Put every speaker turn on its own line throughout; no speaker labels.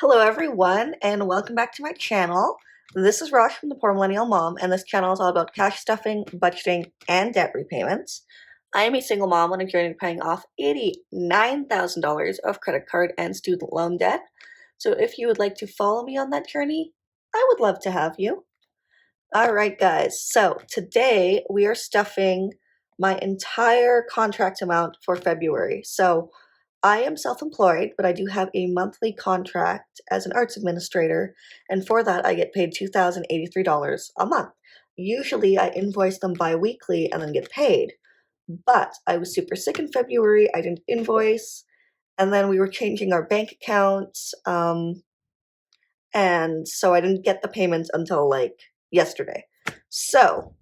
Hello everyone and welcome back to my channel. This is Rosh from the Poor Millennial Mom, and this channel is all about cash stuffing, budgeting, and debt repayments. I am a single mom on a journey to paying off $89,000 of credit card and student loan debt. So if you would like to follow me on that journey, I would love to have you. Alright guys, so today we are stuffing my entire contract amount for February. So I am self-employed, but I do have a monthly contract as an arts administrator, and for that I get paid $2,083 a month. Usually I invoice them bi-weekly and then get paid, but I was super sick in February, I didn't invoice, and then we were changing our bank accounts, and so I didn't get the payments until like yesterday. So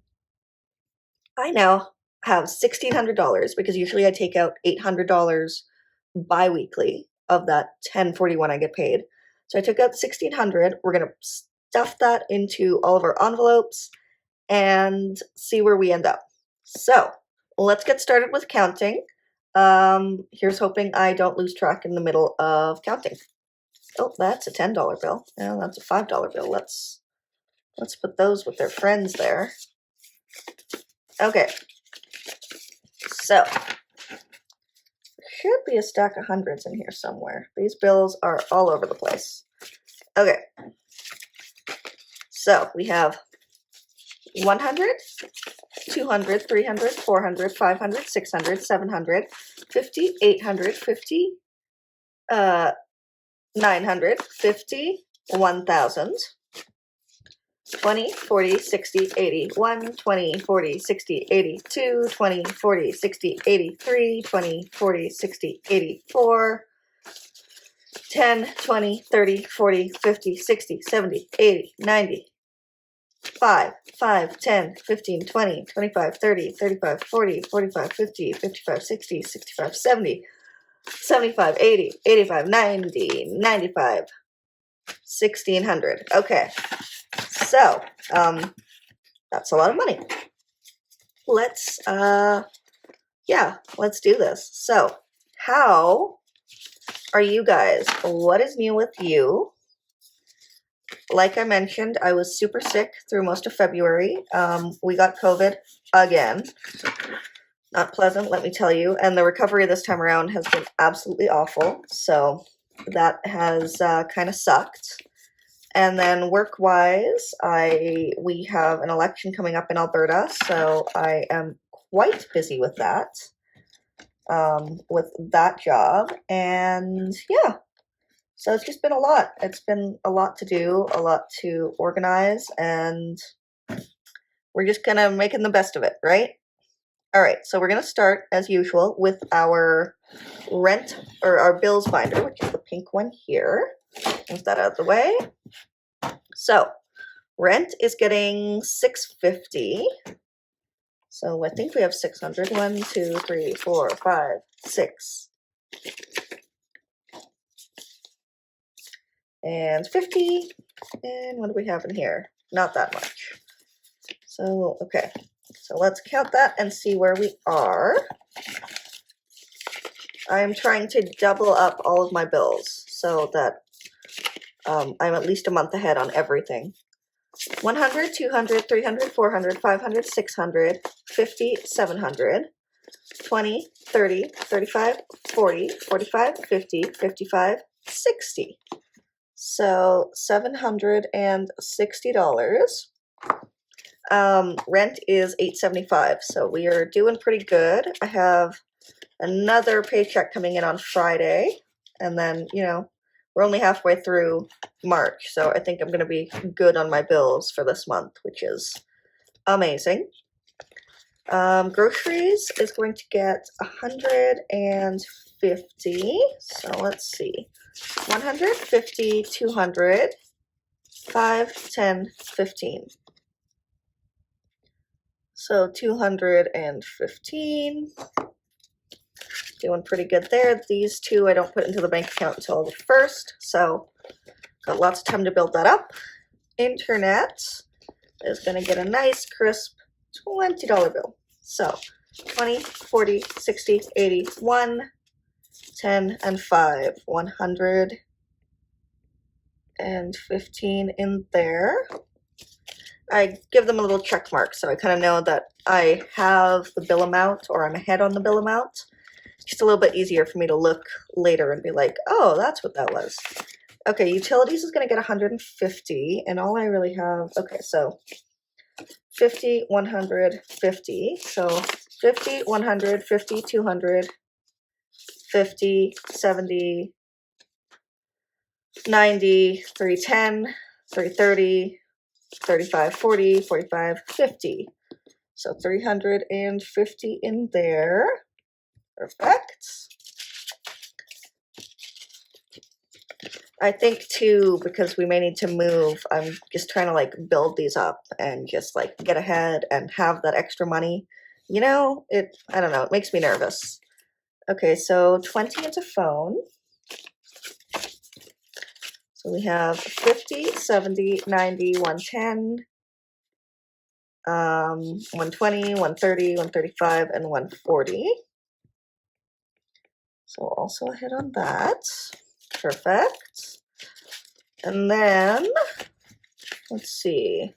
I now have $1,600 because usually I take out $800 bi-weekly of that $1041 I get paid. So I took out $1,600. We're gonna stuff that into all of our envelopes and see where we end up. So let's get started with counting. Here's hoping I don't lose track in the middle of counting. Oh, that's a $10 bill. Yeah, that's a $5 bill. Let's put those with their friends there. Okay, so should be a stack of hundreds in here somewhere. These bills are all over the place. Okay, so we have 100, 200, 300, 400, 500, 600, 700, 50, 800, 50, 900, 50, 1,000. 20, 40, 60, 80, 1, 20, 40, 60, 82, 20, 40, 60, 83, 20, 40, 60, 84, 10, 20, 30, 40, 50, 60, 70, 80, 90, 5, 10, 15, 20, 25, 30, 35, 40, 45, 50, 55, 60, 65, 70, 75, 80, 85, 90, 95, 1,600. Okay. So, that's a lot of money. Let's do this. So, how are you guys? What is new with you? Like I mentioned, I was super sick through most of February. We got COVID again. Not pleasant, let me tell you. And the recovery this time around has been absolutely awful. So, that has kind of sucked. And then work-wise, we have an election coming up in Alberta, so I am quite busy with that job. And yeah, so it's just been a lot. It's been a lot to do, a lot to organize, and we're just kind of making the best of it, right? All right, so we're going to start, as usual, with our rent, or our bills binder, which is the pink one here. Move that out of the way. So, rent is getting $650. So I think we have 600. 1, 2, 3, 4, 5, 6. And 50. And what do we have in here? Not that much. So, okay. So let's count that and see where we are. I'm trying to double up all of my bills so that I'm at least a month ahead on everything. 100, 200, 300, 400, 500, 600, 50, 700, 20, 30, 35, 40, 45, 50, 55, 60. So $760. Rent is $875, so we are doing pretty good. I have another paycheck coming in on Friday, and then, we're only halfway through March, so I think I'm going to be good on my bills for this month, which is amazing. Groceries is going to get 150, so let's see. 150, 200, 5, 10, 15. So 215. Doing pretty good there. These two I don't put into the bank account until the 1st, so got lots of time to build that up. Internet is going to get a nice crisp $20 bill. So 20, 40, 60, 80, 1, 10, and 5. 100, $115 in there. I give them a little check mark so I kind of know that I have the bill amount or I'm ahead on the bill amount. It's just a little bit easier for me to look later and be like, oh, that's what that was. Okay, utilities is going to get 150, and all I really have, okay, so 50, 100, 50. So 50, 100, 50, 200, 50, 70, 90, 310, 330, 35, 40, 45, 50. So 350 in there. Perfect. I think too, because we may need to move, I'm just trying to like build these up and just like get ahead and have that extra money. You know, I don't know, it makes me nervous. Okay, so 20 into phone. So we have 50, 70, 90, 110, 120, 130, 135, and 140. So also ahead on that. Perfect. And then, let's see.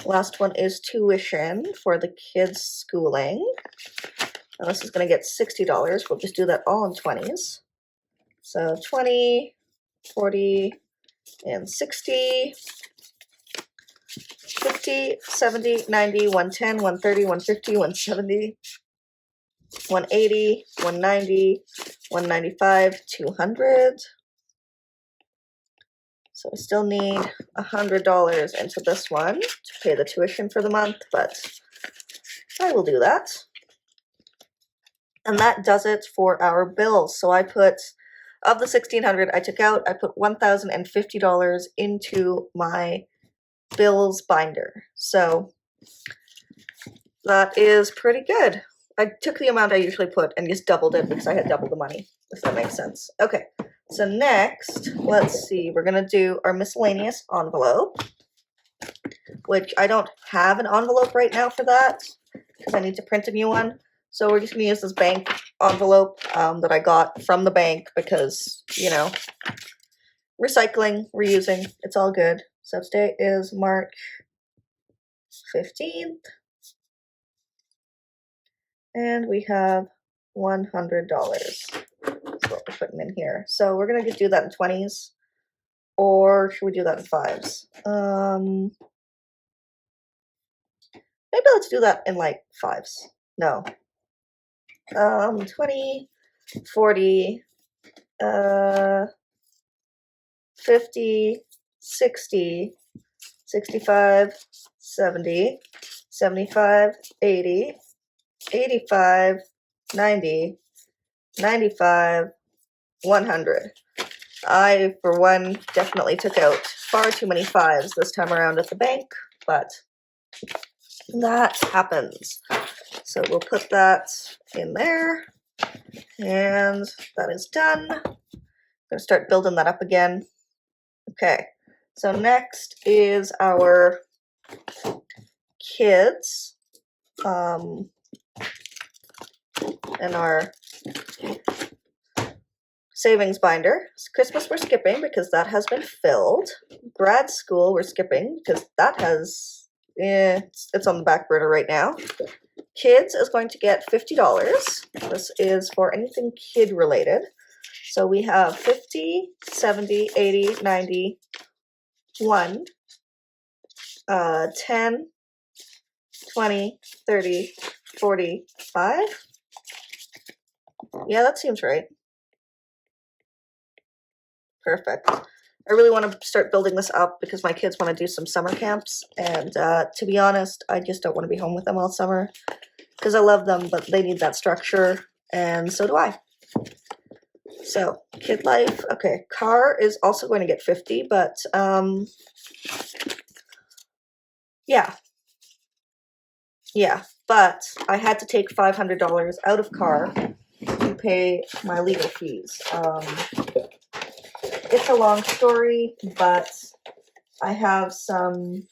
Last one is tuition for the kids' schooling. Now this is going to get $60. We'll just do that all in 20s. So 20, 40, and 60. 50, 70, 90, 110, 130, 150, 170, 180, 190, 195, 200. So I still need $100 into this one to pay the tuition for the month, but I will do that. And that does it for our bills. So I put, of the $1,600 I took out, I put $1,050 into my bills binder. So that is pretty good. I took the amount I usually put and just doubled it because I had double the money, if that makes sense. Okay, so next, let's see, we're gonna do our miscellaneous envelope, which I don't have an envelope right now for that because I need to print a new one. So we're just gonna use this bank envelope that I got from the bank because, you know, recycling, reusing, it's all good. So today is March 15th. And we have $100. That's what we're putting in here. So we're gonna just do that in 20s, or should we do that in 5s? Maybe let's do that in like 5s. No. 20, 40, 50, 60, 65, 70, 75, 80, 85, 90, 95, 100. I, for one, definitely took out far too many 5s this time around at the bank, but that happens. So we'll put that in there, and that is done. I'm gonna start building that up again. Okay, so next is our kids, and our savings binder. Christmas we're skipping because that has been filled. Grad school we're skipping because that has, it's on the back burner right now. Kids is going to get $50. This is for anything kid related. So we have 50, 70, 80, 90, 1, 10, 20, 30, 40, 5. Yeah, that seems right. Perfect. I really want to start building this up because my kids want to do some summer camps, and to be honest, I just don't want to be home with them all summer because I love them, but they need that structure, and so do I. So, kid life. Okay, car is also going to get 50, but yeah, but I had to take $500 out of car to pay my legal fees. It's a long story, but I have some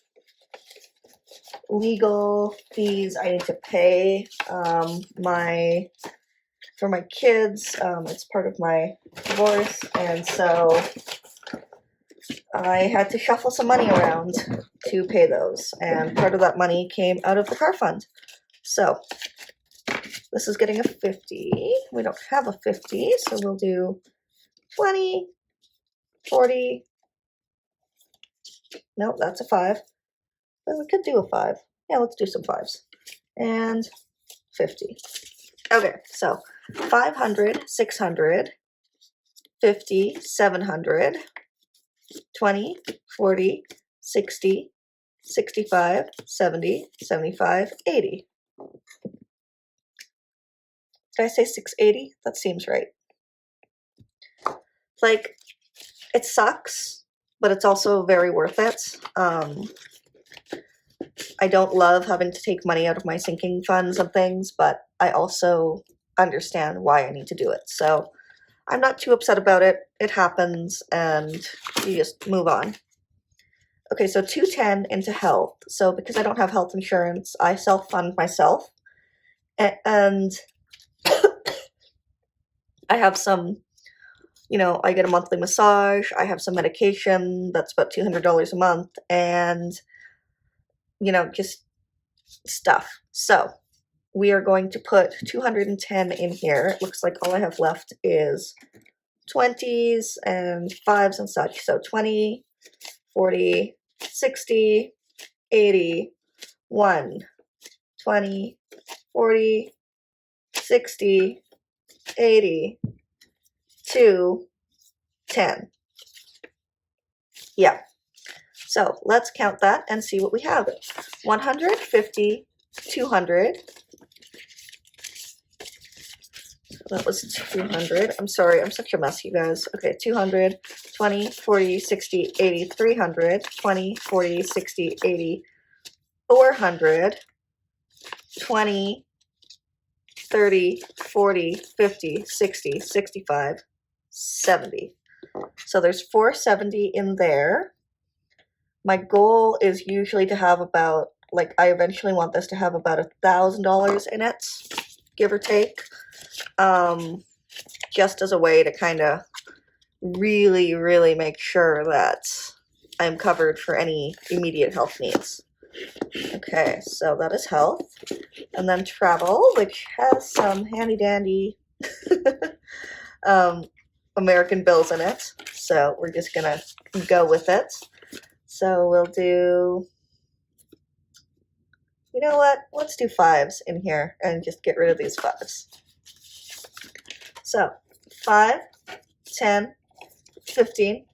legal fees I need to pay for my kids. It's part of my divorce, and so I had to shuffle some money around to pay those, and part of that money came out of the car fund. So this is getting a 50. We don't have a 50, so we'll do 20, 40. Nope, that's a 5. But we could do a 5. Yeah, let's do some 5s. And 50. Okay, so 500, 600, 50, 700, 20, 40, 60, 65, 70, 75, 80. Did I say 680? That seems right. Like, it sucks, but it's also very worth it. I don't love having to take money out of my sinking funds and things, but I also understand why I need to do it. So I'm not too upset about it. It happens, and you just move on. Okay, so 210 into health. So because I don't have health insurance, I self-fund myself. And I have some, I get a monthly massage. I have some medication that's about $200 a month, and, just stuff. So we are going to put 210 in here. It looks like all I have left is 20s and 5s and such. So 20, 40, 60, 80, 1, 20, 40, 60, 80, 2, 10. Yeah. So let's count that and see what we have. 150, 200. That was 200. I'm sorry, I'm such a mess, you guys. Okay, 200, 20, 40, 60, 80, 300, 20, 40, 60, 80, 400, 20, 30, 40, 50, 60, 65, 70. So there's 470 in there. My goal is usually to have about, I eventually want this to have about $1,000 in it, give or take. Just as a way to kind of really, really make sure that I'm covered for any immediate health needs. Okay, so that is health. And then travel, which has some handy-dandy American bills in it. So we're just gonna go with it. So we'll do, you know what? Let's do 5s in here and just get rid of these 5s. So 5, 10, 15,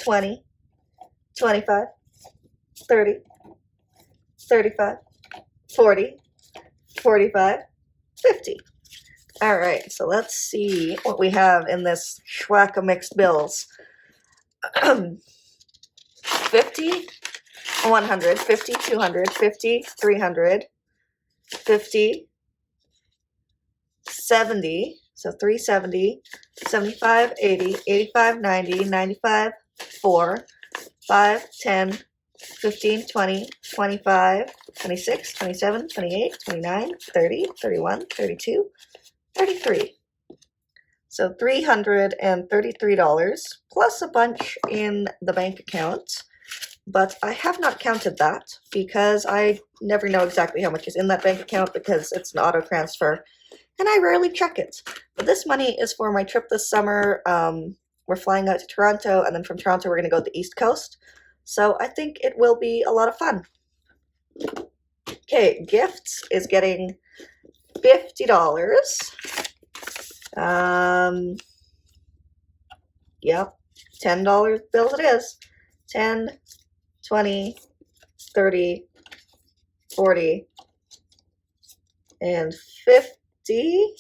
20, 25, 30, 35, 40, 45, 50. All right, so let's see what we have in this schwack of mixed bills. 50, 100, 50, 200, 50, 300, 50, 70, so 370, 75, 80, 85, 90, 95, 4, 5, 10, 15, 20, 25, 26, 27, 28, 29, 30, 31, 32, 33. So $333 plus a bunch in the bank account. But I have not counted that because I never know exactly how much is in that bank account because it's an auto transfer and I rarely check it. But this money is for my trip this summer. We're flying out to Toronto, and then from Toronto we're going to go to the East Coast. So I think it will be a lot of fun. Okay, gifts is getting $50. Yep, $10 bills it is. 10, 20, 30, 40, and 50.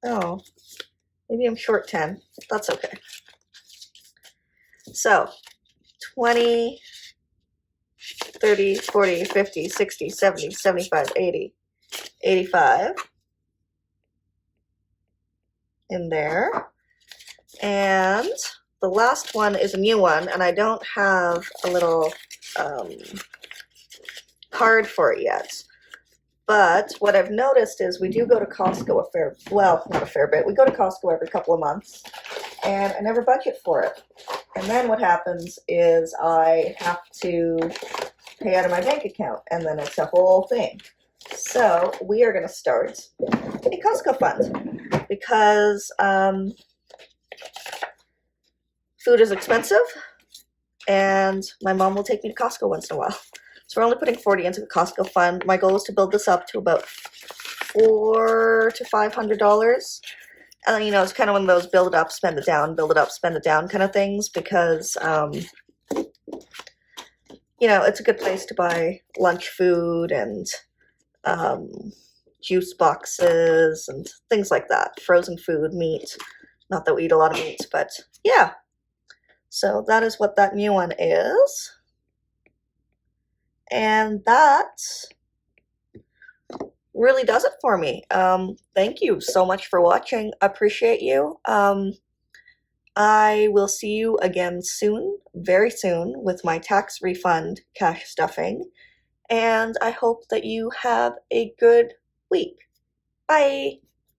Oh, maybe I'm short 10. That's okay. So 20, 30, 40, 50, 60, 70, 75, 80, 85 in there. And the last one is a new one, and I don't have a little card for it yet. But what I've noticed is we do go to Costco not a fair bit. We go to Costco every couple of months, and I never budget for it. And then what happens is I have to pay out of my bank account, and then it's a whole thing. So we are going to start a Costco fund because food is expensive, and my mom will take me to Costco once in a while. So we're only putting $40 into the Costco fund. My goal is to build this up to about $400 to $500. And then, it's kind of one of those build it up, spend it down, build it up, spend it down kind of things because, it's a good place to buy lunch food and juice boxes and things like that. Frozen food, meat. Not that we eat a lot of meat, but yeah. So that is what that new one is. And that really does it for me. Thank you so much for watching. Appreciate you. I will see you again soon, very soon, with my tax refund cash stuffing. And I hope that you have a good week. Bye.